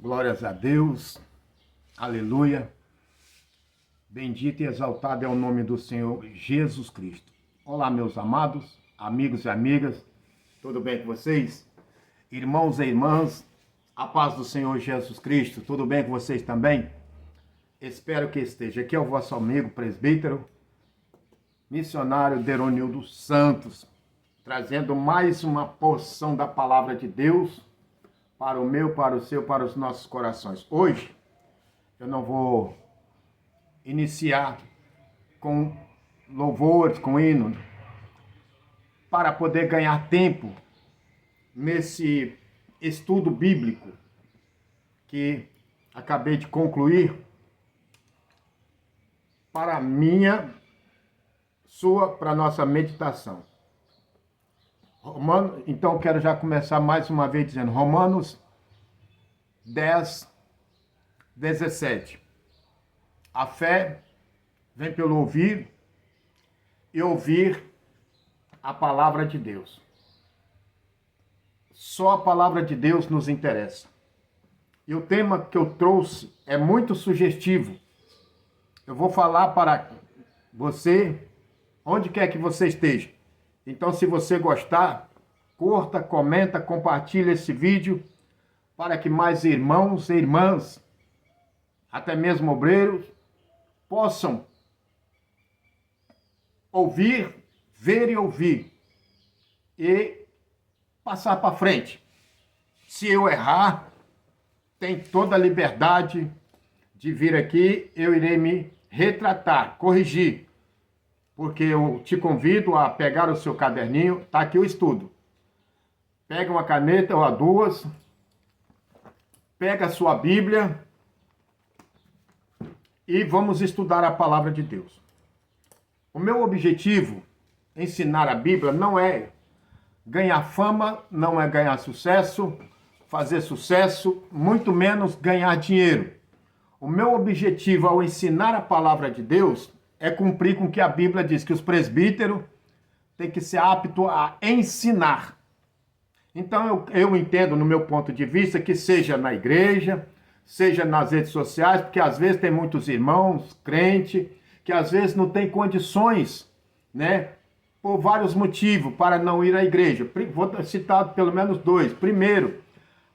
Glórias a Deus, aleluia, bendito e exaltado é o nome do Senhor Jesus Cristo. Olá, meus amados, amigos e amigas, tudo bem com vocês? Irmãos e irmãs, a paz do Senhor Jesus Cristo, tudo bem com vocês também? Espero que esteja. Aqui é o vosso amigo presbítero, missionário Deronildo Santos, trazendo mais uma porção da palavra de Deus para o meu, para o seu, para os nossos corações. Hoje, eu não vou iniciar com louvores, com hino, para poder ganhar tempo nesse estudo bíblico que acabei de concluir, para a minha, sua, para a nossa meditação. Então, quero já começar mais uma vez dizendo, Romanos 10, 17. A fé vem pelo ouvir e ouvir a palavra de Deus. Só a palavra de Deus nos interessa. E o tema que eu trouxe é muito sugestivo. Eu vou falar para você, onde quer que você esteja. Então, se você gostar, curta, comenta, compartilha esse vídeo para que mais irmãos e irmãs, até mesmo obreiros, possam ouvir, ver e ouvir e passar para frente. Se eu errar, tem toda a liberdade de vir aqui, eu irei me retratar, corrigir. Porque eu te convido a pegar o seu caderninho, está aqui o estudo. Pega uma caneta ou duas, pega a sua Bíblia e vamos estudar a palavra de Deus. O meu objetivo, ensinar a Bíblia, não é ganhar fama, não é ganhar sucesso, fazer sucesso, muito menos ganhar dinheiro. O meu objetivo ao ensinar a palavra de Deus é cumprir com o que a Bíblia diz, que os presbíteros têm que ser aptos a ensinar. Então, eu entendo, no meu ponto de vista, que seja na igreja, seja nas redes sociais, porque às vezes tem muitos irmãos, crentes, que às vezes não tem condições, né, por vários motivos, para não ir à igreja. Vou citar pelo menos dois. Primeiro,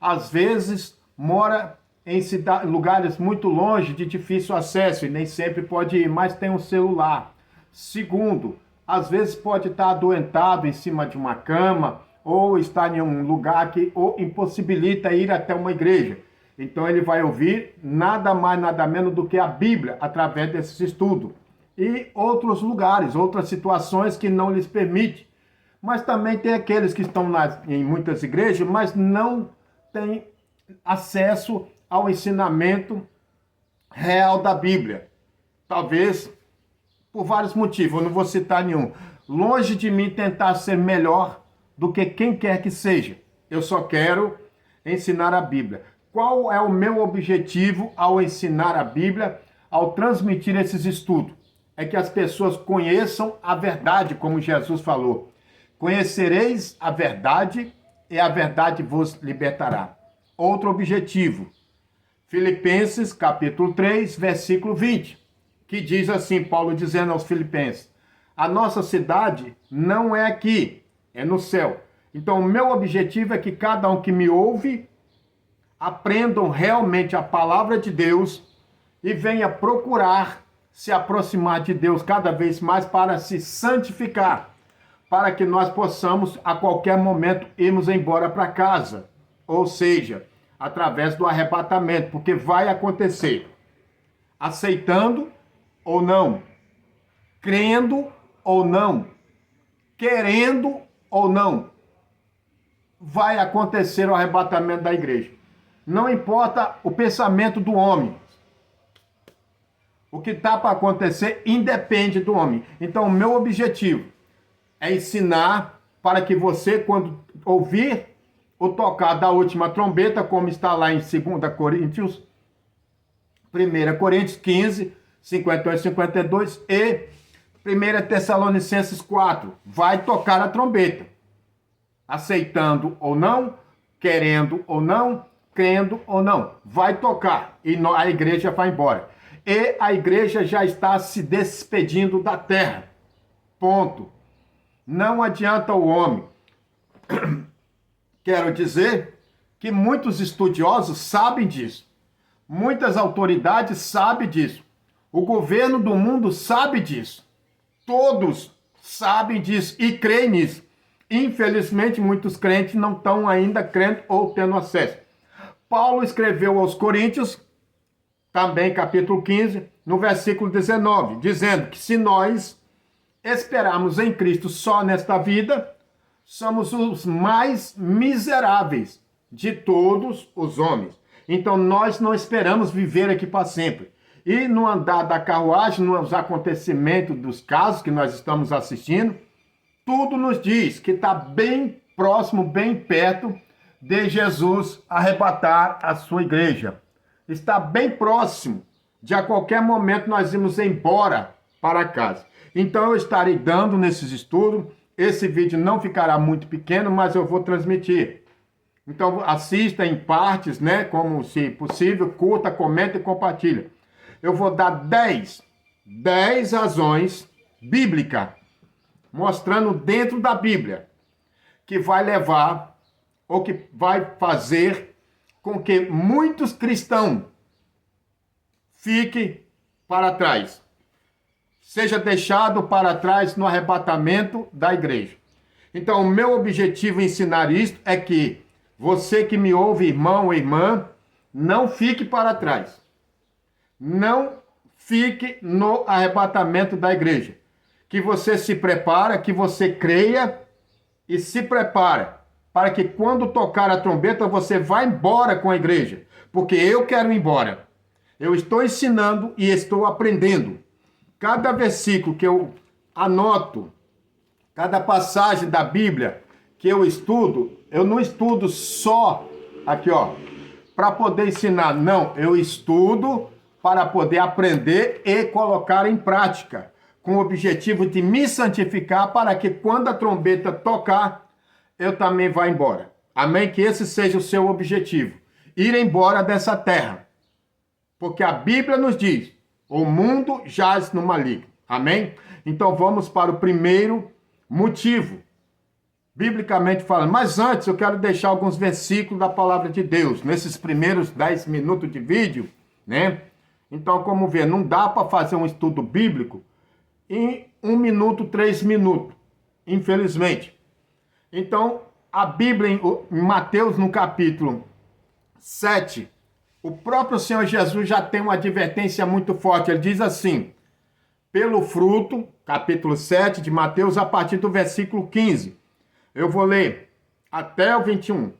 às vezes mora em lugares muito longe, de difícil acesso, e nem sempre pode ir, mas tem um celular. Segundo, às vezes pode estar adoentado em cima de uma cama, ou estar em um lugar que impossibilita ir até uma igreja. Então ele vai ouvir nada mais, nada menos do que a Bíblia, através desses estudos. E outros lugares, outras situações que não lhes permite. Mas também tem aqueles que estão em muitas igrejas, mas não têm acesso ao ensinamento real da Bíblia. Talvez por vários motivos, eu não vou citar nenhum. Longe de mim tentar ser melhor do que quem quer que seja. Eu só quero ensinar a Bíblia. Qual é o meu objetivo ao ensinar a Bíblia, ao transmitir esses estudos? É que as pessoas conheçam a verdade, como Jesus falou. Conhecereis a verdade e a verdade vos libertará. Outro objetivo, Filipenses, capítulo 3, versículo 20, que diz assim, Paulo dizendo aos filipenses, a nossa cidade não é aqui, é no céu. Então, o meu objetivo é que cada um que me ouve, aprendam realmente a palavra de Deus e venha procurar se aproximar de Deus cada vez mais para se santificar, para que nós possamos, a qualquer momento, irmos embora para casa. Ou seja, através do arrebatamento, porque vai acontecer, aceitando ou não, crendo ou não, querendo ou não, vai acontecer o arrebatamento da igreja. Não importa o pensamento do homem, o que está para acontecer independe do homem. Então, o meu objetivo é ensinar para que você, quando ouvir o tocar da última trombeta, como está lá em 2 Coríntios, 1 Coríntios 15, 51 e 52, e 1 Tessalonicenses 4, vai tocar a trombeta. Aceitando ou não, querendo ou não, crendo ou não. Vai tocar e a igreja vai embora. E a igreja já está se despedindo da terra. Ponto. Não adianta o homem. Quero dizer que muitos estudiosos sabem disso. Muitas autoridades sabem disso. O governo do mundo sabe disso. Todos sabem disso e creem nisso. Infelizmente, muitos crentes não estão ainda crendo ou tendo acesso. Paulo escreveu aos Coríntios, também capítulo 15, no versículo 19, dizendo que se nós esperarmos em Cristo só nesta vida, somos os mais miseráveis de todos os homens. Então nós não esperamos viver aqui para sempre. E no andar da carruagem, nos acontecimentos dos casos que nós estamos assistindo, tudo nos diz que está bem próximo, bem perto de Jesus arrebatar a sua igreja. Está bem próximo de a qualquer momento nós irmos embora para casa. Então eu estarei dando nesses estudos. Esse vídeo não ficará muito pequeno, mas eu vou transmitir. Então assista em partes, né? Como se possível, curta, comenta e compartilha. Eu vou dar 10 razões bíblicas, mostrando dentro da Bíblia, que vai levar, ou que vai fazer com que muitos cristãos fiquem para trás. Seja deixado para trás no arrebatamento da igreja. Então, o meu objetivo em ensinar isto é que você que me ouve, irmão ou irmã, não fique para trás. Não fique no arrebatamento da igreja. Que você se prepara, que você creia e se prepara para que quando tocar a trombeta você vá embora com a igreja. Porque eu quero ir embora. Eu estou ensinando e estou aprendendo. Cada versículo que eu anoto, cada passagem da Bíblia que eu estudo, eu não estudo só aqui, ó, para poder ensinar. Não, eu estudo para poder aprender e colocar em prática, com o objetivo de me santificar para que quando a trombeta tocar, eu também vá embora. Amém? Que esse seja o seu objetivo. Ir embora dessa terra. Porque a Bíblia nos diz, o mundo jaz no maligno. Amém? Então vamos para o primeiro motivo, biblicamente falando. Mas antes eu quero deixar alguns versículos da palavra de Deus, nesses primeiros 10 minutos de vídeo, né? Então, como vê, não dá para fazer um estudo bíblico em 1 minuto, 3 minutos, infelizmente. Então, a Bíblia em Mateus, no capítulo 7, o próprio Senhor Jesus já tem uma advertência muito forte. Ele diz assim, pelo fruto, capítulo 7 de Mateus, a partir do versículo 15. Eu vou ler até o 21,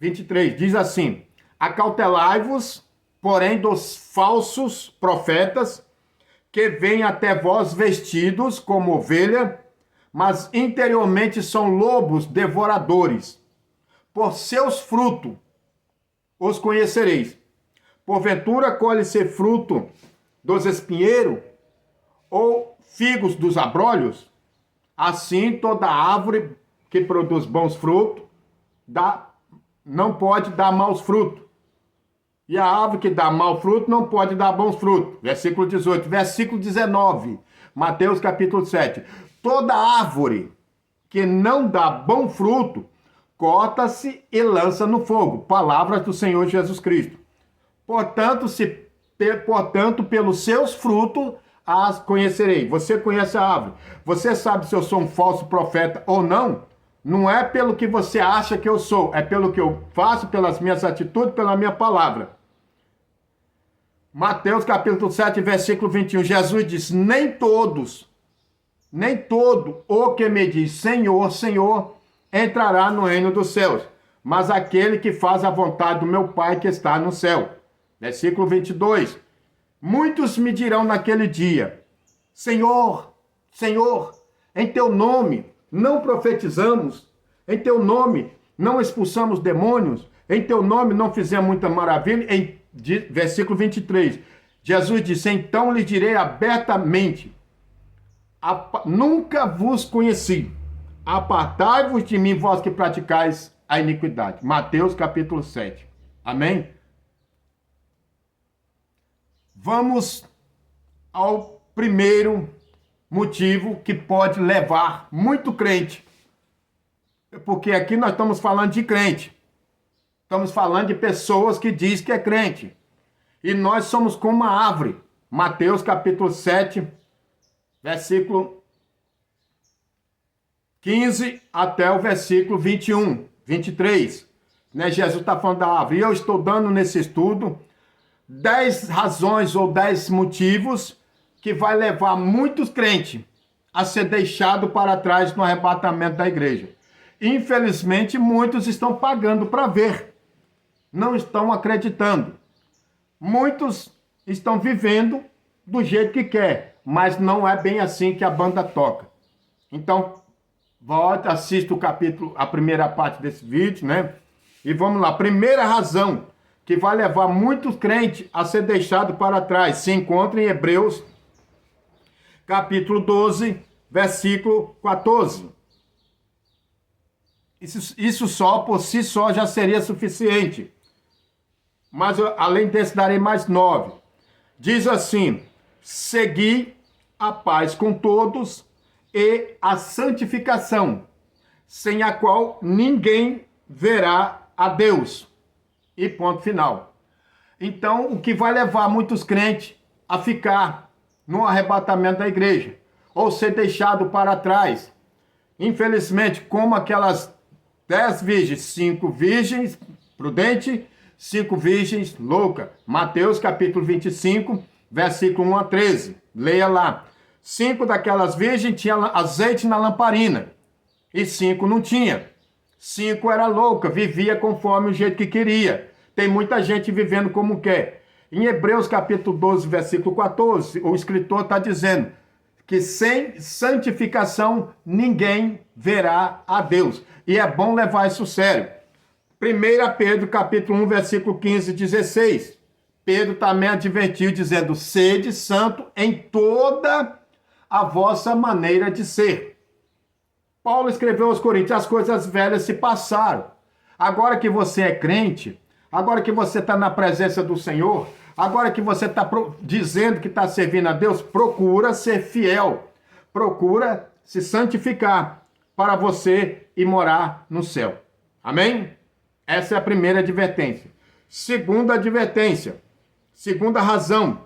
23. Diz assim, acautelai-vos, porém, dos falsos profetas, que vêm até vós vestidos como ovelha, mas interiormente são lobos devoradores. Por seus frutos os conhecereis. Porventura colhe-se fruto dos espinheiros, ou figos dos abrolhos? Assim toda árvore que produz bons frutos não pode dar maus frutos. E a árvore que dá mau fruto não pode dar bons frutos. Versículo 18. Versículo 19. Mateus capítulo 7. Toda árvore que não dá bom fruto, corta-se e lança no fogo. Palavras do Senhor Jesus Cristo. Portanto, pelos seus frutos as conhecerei. Você conhece a árvore. Você sabe se eu sou um falso profeta ou não? Não é pelo que você acha que eu sou, é pelo que eu faço, pelas minhas atitudes, pela minha palavra. Mateus capítulo 7, versículo 21, Jesus disse, nem todo o que me diz Senhor, Senhor, entrará no reino dos céus, mas aquele que faz a vontade do meu Pai que está no céu. Versículo 22, muitos me dirão naquele dia, Senhor, Senhor, em teu nome não profetizamos, em teu nome não expulsamos demônios, em teu nome não fizemos muita maravilha. Versículo 23, Jesus disse, então lhe direi abertamente, nunca vos conheci, apartai-vos de mim, vós que praticais a iniquidade. Mateus capítulo 7. Amém? Vamos ao primeiro motivo que pode levar muito crente. Porque aqui nós estamos falando de crente. Estamos falando de pessoas que dizem que é crente. E nós somos como uma árvore. Mateus capítulo 7, versículo 15 até o versículo 21, 23. Né? Jesus está falando da árvore. E eu estou dando nesse estudo 10 razões ou 10 motivos que vai levar muitos crentes a ser deixado para trás no arrebatamento da igreja. Infelizmente, muitos estão pagando para ver. Não estão acreditando. Muitos estão vivendo do jeito que quer, mas não é bem assim que a banda toca. Então, volta, assista o capítulo, a primeira parte desse vídeo, né? E vamos lá. Primeira razão que vai levar muitos crentes a ser deixado para trás se encontra em Hebreus, capítulo 12, versículo 14. Isso só, por si só, já seria suficiente. Mas, além desse, darei mais 9. Diz assim: segui a paz com todos e a santificação, sem a qual ninguém verá a Deus. E ponto final. Então, o que vai levar muitos crentes a ficar no arrebatamento da igreja, ou ser deixado para trás, infelizmente, como aquelas 10 virgens, 5 virgens prudentes, 5 virgens loucas. Mateus capítulo 25, versículo 1 a 13. Leia lá. 5 daquelas virgens tinham azeite na lamparina e 5 não tinha. 5 era louca, vivia conforme o jeito que queria. Tem muita gente vivendo como quer. Em Hebreus capítulo 12, versículo 14, o escritor está dizendo que sem santificação ninguém verá a Deus. E é bom levar isso sério. 1 Pedro capítulo 1, versículo 15 e 16. Pedro também advertiu dizendo: sede santo em toda a vossa maneira de ser. Paulo escreveu aos Coríntios: as coisas velhas se passaram. Agora que você é crente, agora que você está na presença do Senhor, agora que você está dizendo que está servindo a Deus, procura ser fiel, procura se santificar para você ir morar no céu. Amém? Essa é a primeira advertência. Segunda advertência, segunda razão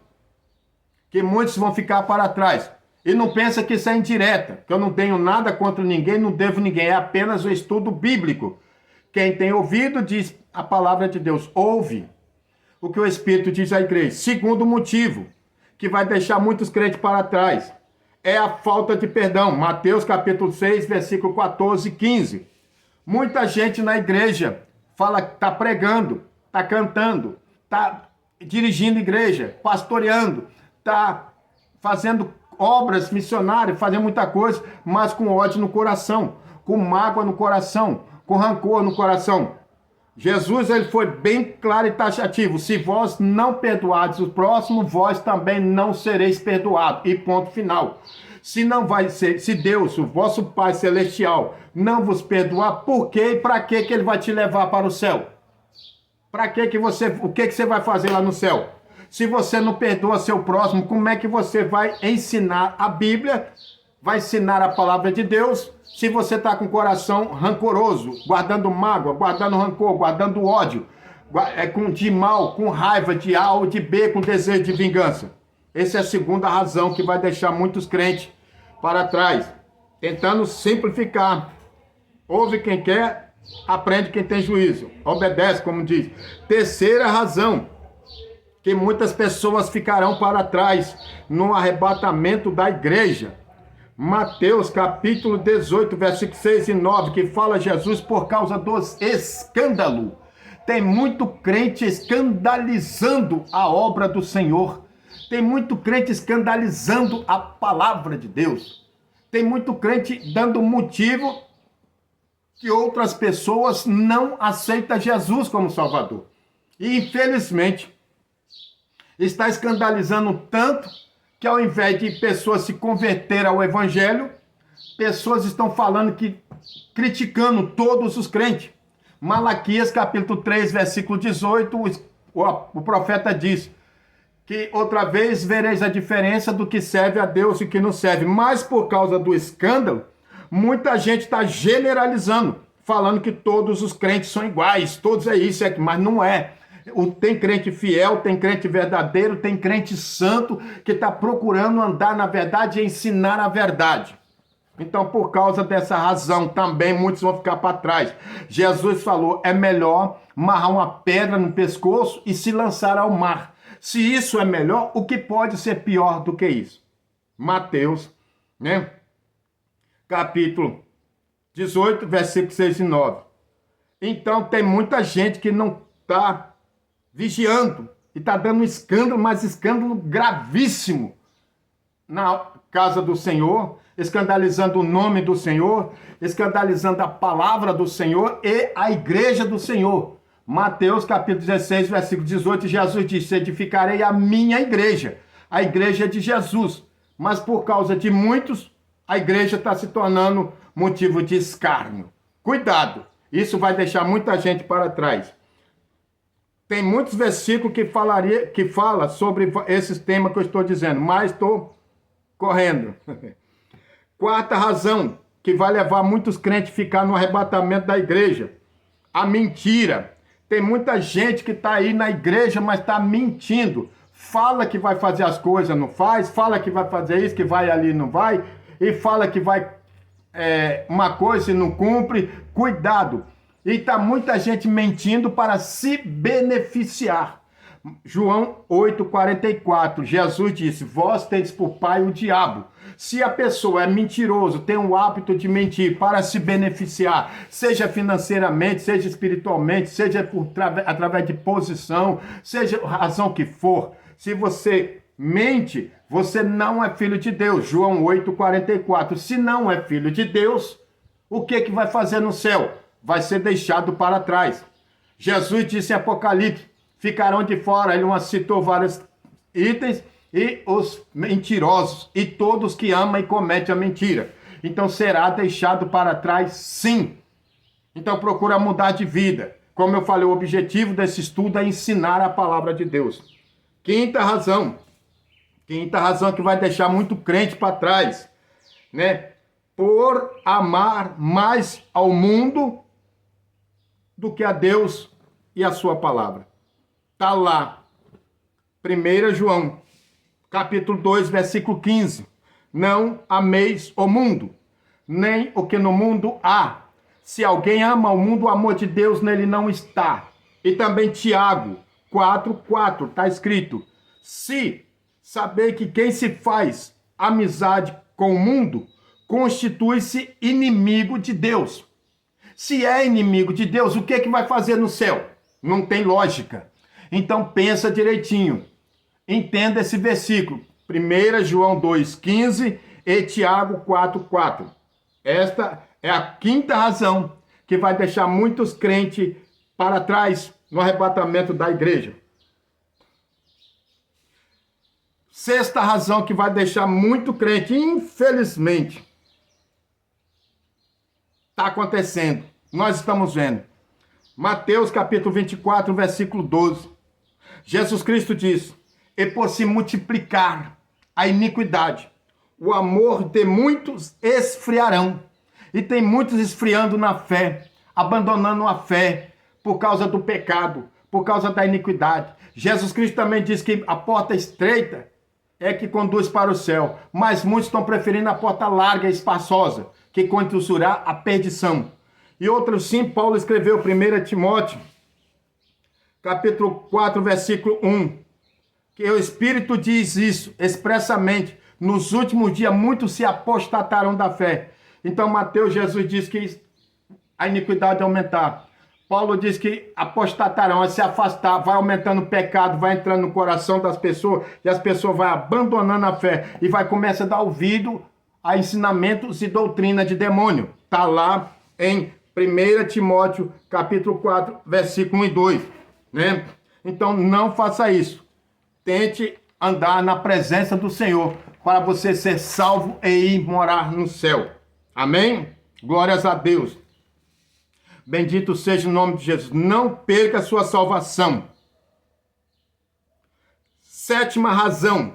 que muitos vão ficar para trás. E não pensa que isso é indireta, que eu não tenho nada contra ninguém, não devo ninguém, é apenas o estudo bíblico. Quem tem ouvido diz a palavra de Deus, ouve o que o Espírito diz à igreja. Segundo motivo, que vai deixar muitos crentes para trás, é a falta de perdão. Mateus capítulo 6, versículo 14 e 15. Muita gente na igreja fala que está pregando, está cantando, está dirigindo igreja, pastoreando, está fazendo obras missionárias, fazendo muita coisa, mas com ódio no coração, com mágoa no coração, com rancor no coração. Jesus, ele foi bem claro e taxativo: se vós não perdoardes o próximo, vós também não sereis perdoados. E ponto final. Se não vai ser, se Deus, o vosso Pai Celestial, não vos perdoar, por quê e para que ele vai te levar para o céu? Para que você, o que você vai fazer lá no céu? Se você não perdoa seu próximo, como é que você vai ensinar a Bíblia, vai ensinar a palavra de Deus, se você está com o coração rancoroso, guardando mágoa, guardando rancor, guardando ódio, de mal, com raiva, de A ou de B, com desejo de vingança? Essa é a segunda razão que vai deixar muitos crentes para trás, tentando simplificar. Ouve quem quer, aprende quem tem juízo, obedece, como diz. Terceira razão que muitas pessoas ficarão para trás no arrebatamento da igreja. Mateus capítulo 18, versículos 6 e 9, que fala Jesus por causa dos escândalos. Tem muito crente escandalizando a obra do Senhor. Tem muito crente escandalizando a palavra de Deus. Tem muito crente dando motivo que outras pessoas não aceitam Jesus como Salvador. E infelizmente está escandalizando tanto que ao invés de pessoas se converterem ao Evangelho, pessoas estão falando que, criticando todos os crentes. Malaquias capítulo 3, versículo 18, o profeta diz que outra vez vereis a diferença do que serve a Deus e que não serve. Mas por causa do escândalo, muita gente está generalizando, falando que todos os crentes são iguais, todos é isso, mas não é. Tem crente fiel, tem crente verdadeiro, tem crente santo que está procurando andar na verdade e ensinar a verdade. Então, por causa dessa razão, também muitos vão ficar para trás. Jesus falou, é melhor amarrar uma pedra no pescoço e se lançar ao mar. Se isso é melhor, o que pode ser pior do que isso? Mateus, né? Capítulo 18, versículos 6 e 9. Então, tem muita gente que não está vigiando e está dando um escândalo, mas escândalo gravíssimo na casa do Senhor, escandalizando o nome do Senhor, escandalizando a palavra do Senhor e a igreja do Senhor. Mateus capítulo 16, versículo 18, Jesus disse, edificarei a minha igreja. A igreja é de Jesus, mas por causa de muitos, a igreja está se tornando motivo de escárnio. Cuidado, isso vai deixar muita gente para trás. Tem muitos versículos que fala sobre esses temas que eu estou dizendo, mas estou correndo. Quarta razão que vai levar muitos crentes a ficar no arrebatamento da igreja, a mentira. Tem muita gente que está aí na igreja, mas está mentindo. Fala que vai fazer as coisas, não faz. Fala que vai fazer isso, que vai ali, não vai. E fala que vai uma coisa e não cumpre. Cuidado. E está muita gente mentindo para se beneficiar. João 8,44, Jesus disse, vós tendes por pai o diabo. Se a pessoa é mentiroso, tem o hábito de mentir para se beneficiar, seja financeiramente, seja espiritualmente, seja através de posição, seja a razão que for, se você mente, você não é filho de Deus. João 8,44, se não é filho de Deus, o que vai fazer no céu? Vai ser deixado para trás. Jesus disse em Apocalipse, ficarão de fora, ele citou vários itens, e os mentirosos, e todos que amam e cometem a mentira. Então será deixado para trás, sim. Então procura mudar de vida. Como eu falei, o objetivo desse estudo é ensinar a palavra de Deus. Quinta razão que vai deixar muito crente para trás, né? Por amar mais ao mundo do que a Deus e a sua palavra. Está lá, 1 João, capítulo 2, versículo 15. Não ameis o mundo, nem o que no mundo há. Se alguém ama o mundo, o amor de Deus nele não está. E também Tiago 4:4, está escrito, se saber que quem se faz amizade com o mundo, constitui-se inimigo de Deus. Se é inimigo de Deus, o que vai fazer no céu? Não tem lógica. Então pensa direitinho. Entenda esse versículo. 1 João 2,15 e Tiago 4,4. Esta é a quinta razão que vai deixar muitos crentes para trás no arrebatamento da igreja. Sexta razão que vai deixar muito crente, infelizmente, está acontecendo. Nós estamos vendo. Mateus capítulo 24, versículo 12. Jesus Cristo diz, e por se multiplicar a iniquidade, o amor de muitos esfriarão. E tem muitos esfriando na fé, abandonando a fé por causa do pecado, por causa da iniquidade. Jesus Cristo também diz que a porta estreita é que conduz para o céu, mas muitos estão preferindo a porta larga e espaçosa, que conduzirá à perdição. E outros sim, Paulo escreveu 1 Timóteo, capítulo 4, versículo 1, que o Espírito diz isso expressamente, nos últimos dias muitos se apostatarão da fé. Então Mateus, Jesus diz que a iniquidade aumentar. Paulo diz que apostatarão, a se afastar, vai aumentando o pecado, vai entrando no coração das pessoas, e as pessoas vão abandonando a fé, e vai começar a dar ouvido a ensinamentos e doutrina de demônio. Está lá em 1 Timóteo, capítulo 4, versículo 1 e 2. Né? Então não faça isso. Tente andar na presença do Senhor, para você ser salvo e ir morar no céu. Amém? Glórias a Deus. Bendito seja o nome de Jesus. Não perca a sua salvação. Sétima razão.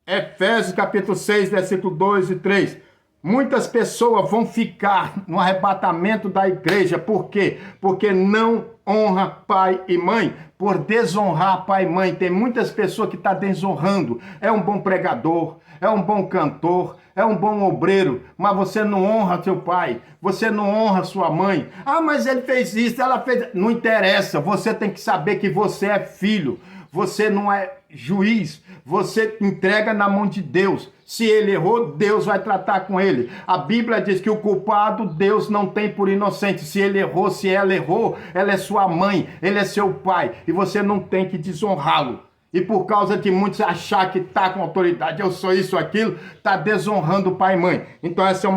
Efésios capítulo 6, versículo 2 e 3. Muitas pessoas vão ficar no arrebatamento da igreja. Por quê? Porque não honra pai e mãe. Por desonrar pai e mãe. Tem muitas pessoas que estão desonrando. É um bom pregador, é um bom cantor, é um bom obreiro, mas você não honra seu pai, você não honra sua mãe. Ah, mas ele fez isso, ela fez... Não interessa, você tem que saber que você é filho. Você não é juiz, você entrega na mão de Deus. Se ele errou, Deus vai tratar com ele. A Bíblia diz que o culpado Deus não tem por inocente. Se ele errou, se ela errou, ela é sua mãe, ele é seu pai. E você não tem que desonrá-lo. E por causa de muitos achar que está com autoridade, eu sou isso, aquilo, está desonrando o pai e mãe. Então essa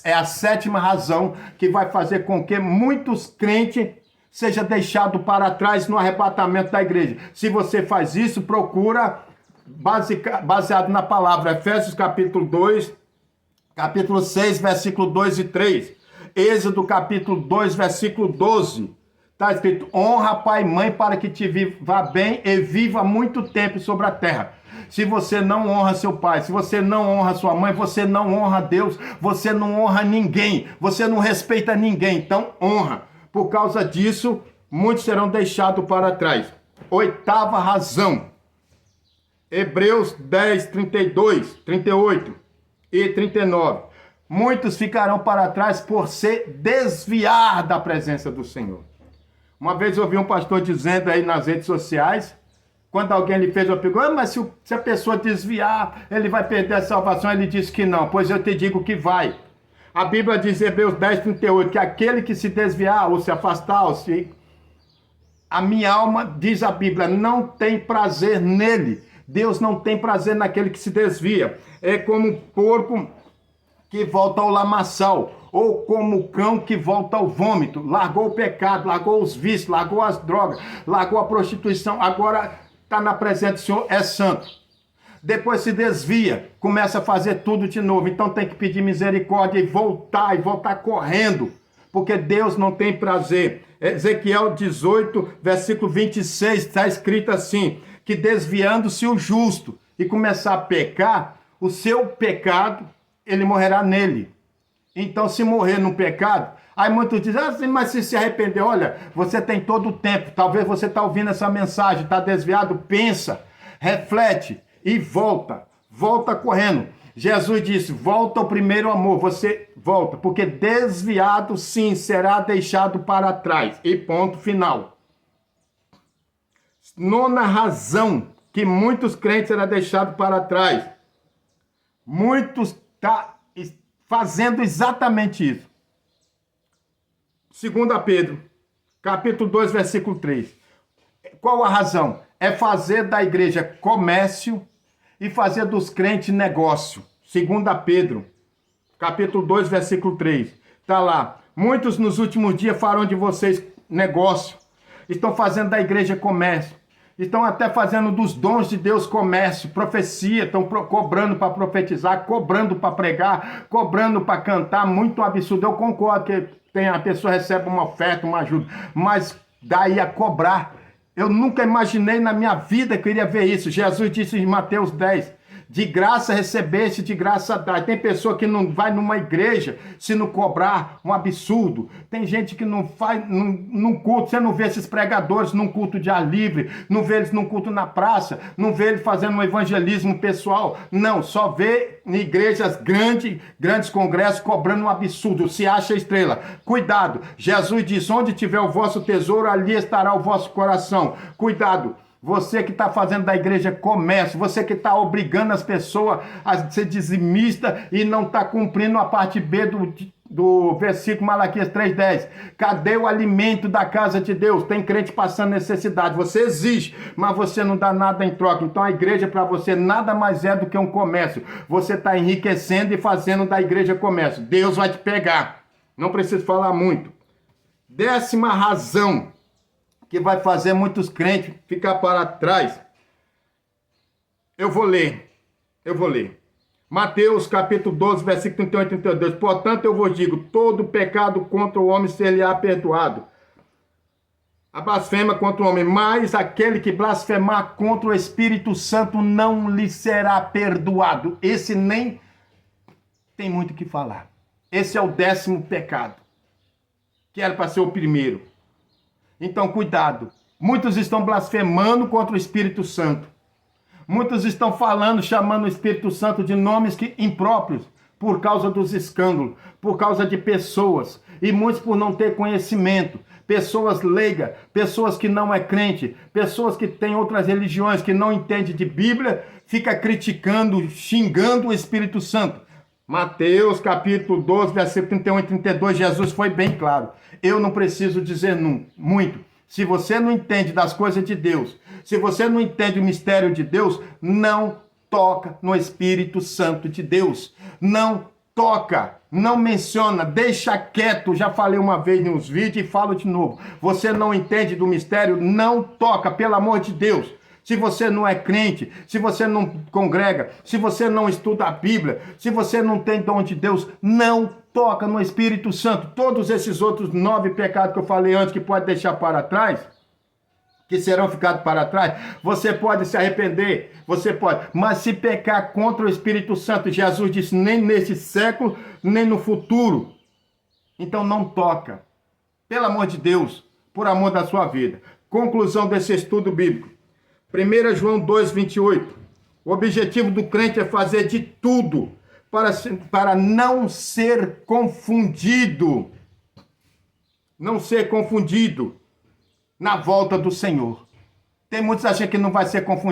é a sétima razão que vai fazer com que muitos crentes seja deixado para trás no arrebatamento da igreja. Se você faz isso, procura baseado na palavra. Efésios capítulo 2, capítulo 6, versículo 2 e 3. Êxodo capítulo 2, versículo 12. Está escrito: honra pai e mãe para que te viva bem e viva muito tempo sobre a terra. Se você não honra seu pai, se você não honra sua mãe, você não honra Deus, você não honra ninguém, você não respeita ninguém. Então honra. Por causa disso, muitos serão deixados para trás. Oitava razão. Hebreus 10, 32, 38 e 39. Muitos ficarão para trás por se desviar da presença do Senhor. Uma vez eu ouvi um pastor dizendo aí nas redes sociais, quando alguém lhe fez uma pergunta, mas se a pessoa desviar, ele vai perder a salvação. Ele disse que não. Pois eu te digo que vai. A Bíblia diz em Hebreus 10, 38, que aquele que se desviar ou se afastar, a minha alma, diz a Bíblia, não tem prazer nele. Deus não tem prazer naquele que se desvia. É como o porco que volta ao lamaçal, ou como o cão que volta ao vômito. Largou o pecado, largou os vícios, largou as drogas, largou a prostituição, agora está na presença do Senhor, é santo. Depois se desvia, começa a fazer tudo de novo. Então tem que pedir misericórdia e voltar correndo, porque Deus não tem prazer. Ezequiel 18, versículo 26, está escrito assim, que desviando-se o justo e começar a pecar, o seu pecado, ele morrerá nele. Então se morrer no pecado, aí muitos dizem, mas se arrepender, olha, você tem todo o tempo, talvez você está ouvindo essa mensagem, está desviado, pensa, reflete, e volta correndo. Jesus disse, volta ao primeiro amor, você volta, porque desviado sim será deixado para trás. E ponto final. Nona razão que muitos crentes serão deixados para trás. Muitos estão fazendo exatamente isso. 2 Pedro, capítulo 2, versículo 3. Qual a razão? É fazer da igreja comércio e fazer dos crentes negócio. 2 Pedro, capítulo 2, versículo 3. Está lá. Muitos nos últimos dias farão de vocês negócio. Estão fazendo da igreja comércio. Estão até fazendo dos dons de Deus comércio, profecia. Estão cobrando para profetizar, cobrando para pregar, cobrando para cantar. Muito absurdo. Eu concordo que a pessoa recebe uma oferta, uma ajuda. Mas daí a cobrar. Eu nunca imaginei na minha vida que eu iria ver isso. Jesus disse em Mateus 10, de graça recebeste, de graça dá. Tem pessoa que não vai numa igreja se não cobrar, um absurdo. Tem gente que não faz num culto, você não vê esses pregadores num culto de ar livre, não vê eles num culto na praça, não vê eles fazendo um evangelismo pessoal. Não, só vê em igrejas grandes congressos cobrando um absurdo, se acha estrela. Cuidado, Jesus disse, onde tiver o vosso tesouro, ali estará o vosso coração. Cuidado. Você que está fazendo da igreja comércio, você que está obrigando as pessoas a ser dizimista e não está cumprindo a parte B do versículo Malaquias 3,10. Cadê o alimento da casa de Deus? Tem crente passando necessidade. Você exige, mas você não dá nada em troca. Então a igreja para você nada mais é do que um comércio. Você está enriquecendo e fazendo da igreja comércio. Deus vai te pegar. Não preciso falar muito. 10ª razão que vai fazer muitos crentes ficar para trás. Eu vou ler. Mateus capítulo 12, versículo 31 e 32. Portanto, eu vos digo, todo pecado contra o homem ser-lhe-á perdoado. A blasfema contra o homem, mas aquele que blasfemar contra o Espírito Santo não lhe será perdoado. Esse nem tem muito o que falar. Esse é o 10º pecado, que era para ser o primeiro. Então, cuidado. Muitos estão blasfemando contra o Espírito Santo. Muitos estão falando, chamando o Espírito Santo de nomes impróprios, por causa dos escândalos, por causa de pessoas, e muitos por não ter conhecimento. Pessoas leigas, pessoas que não é crente, pessoas que têm outras religiões, que não entendem de Bíblia, fica criticando, xingando o Espírito Santo. Mateus capítulo 12, versículo 31 e 32, Jesus foi bem claro. Eu não preciso dizer muito. Se você não entende das coisas de Deus, se você não entende o mistério de Deus, não toca no Espírito Santo de Deus. Não toca, não menciona, deixa quieto. Já falei uma vez nos vídeos e falo de novo. Você não entende do mistério, não toca, pelo amor de Deus. Se você não é crente, se você não congrega, se você não estuda a Bíblia, se você não tem dom de Deus, não toca no Espírito Santo. Todos esses outros 9 pecados que eu falei antes, que pode deixar para trás, que serão ficados para trás, você pode se arrepender, você pode, mas se pecar contra o Espírito Santo, Jesus disse, nem nesse século, nem no futuro, então não toca, pelo amor de Deus, por amor da sua vida. Conclusão desse estudo bíblico, 1 João 2, 28, o objetivo do crente é fazer de tudo para não ser confundido, na volta do Senhor. Tem muitos que acham que não vai ser confundido.